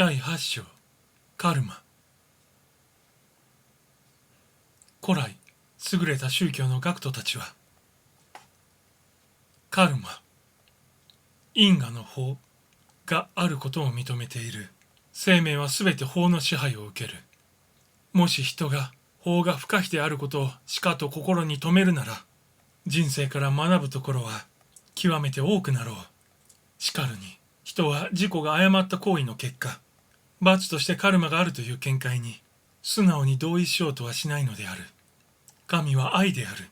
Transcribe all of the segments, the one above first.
第8章カルマ。古来優れた宗教の学徒たちはカルマ、因果の法があることを認めている。生命はすべて法の支配を受ける。もし人が法が不可避であることをしかと心に留めるなら、人生から学ぶところは極めて多くなろう。しかるに人は自己が誤った行為の結果、罰としてカルマがあるという見解に素直に同意しようとはしないのである。神は愛である。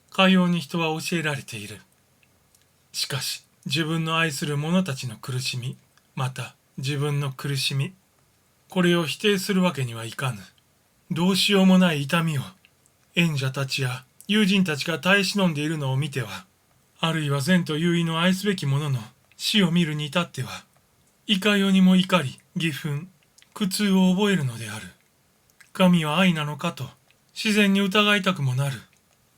かように人は教えられている。しかし自分の愛する者たちの苦しみ、また自分の苦しみ、これを否定するわけにはいかぬ。どうしようもない痛みを縁者たちや友人たちが耐え忍んでいるのを見ては、あるいは善と優位の愛すべき者の死を見るに至っては、いかようにも怒り、義憤、苦痛を覚えるのである。神は愛なのかと自然に疑いたくもなる。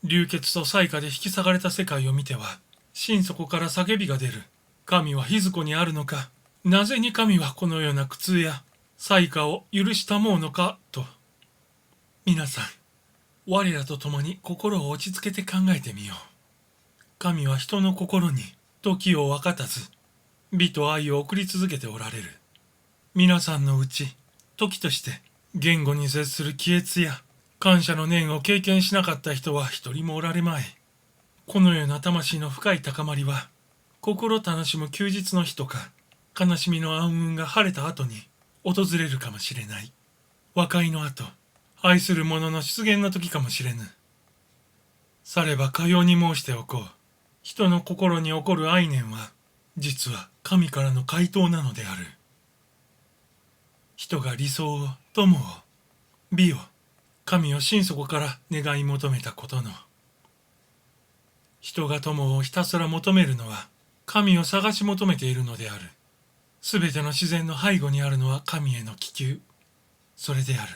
流血と災禍で引き裂かれた世界を見ては、心底から叫びが出る。神は日底にあるのか、なぜに神はこのような苦痛や災禍を許したもうのかと。皆さん、我らと共に心を落ち着けて考えてみよう。神は人の心に時を分かたず、美と愛を送り続けておられる。皆さんのうち、時として言語に接する帰依や感謝の念を経験しなかった人は一人もおられまい。このような魂の深い高まりは、心楽しむ休日の日とか、悲しみの暗雲が晴れた後に訪れるかもしれない。和解の後、愛する者の出現の時かもしれぬ。さればかように申しておこう。人の心に起こる愛念は、実は神からの回答なのである。人が理想を、友を、美を、神を心底から願い求めたことの。人が友をひたすら求めるのは、神を探し求めているのである。すべての自然の背後にあるのは神への希求。それである。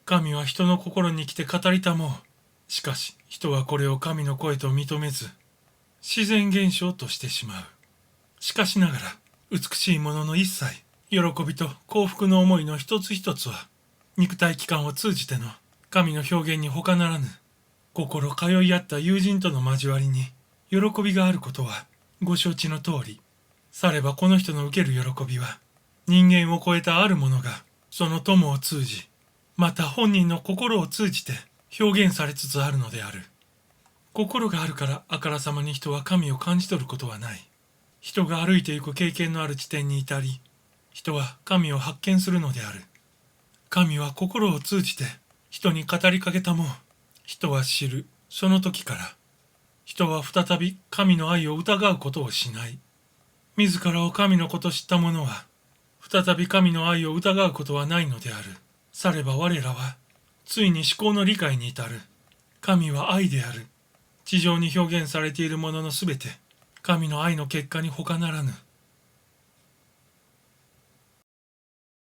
神は人の心に来て語りたもう。しかし人はこれを神の声と認めず、自然現象としてしまう。しかしながら、美しいものの一切、喜びと幸福の思いの一つ一つは、肉体器官を通じての神の表現に他ならぬ。心通い合った友人との交わりに、喜びがあることは、ご承知の通り。さればこの人の受ける喜びは、人間を超えたあるものが、その友を通じ、また本人の心を通じて表現されつつあるのである。心があるからあからさまに人は神を感じ取ることはない。人が歩いていく経験のある地点に至り、人は神を発見するのである。神は心を通じて人に語りかけたもん。人は知る。その時から、人は再び神の愛を疑うことをしない。自らを神のこと知った者は、再び神の愛を疑うことはないのである。されば我らは、ついに思考の理解に至る。神は愛である。地上に表現されているもののすべて、神の愛の結果に他ならぬ。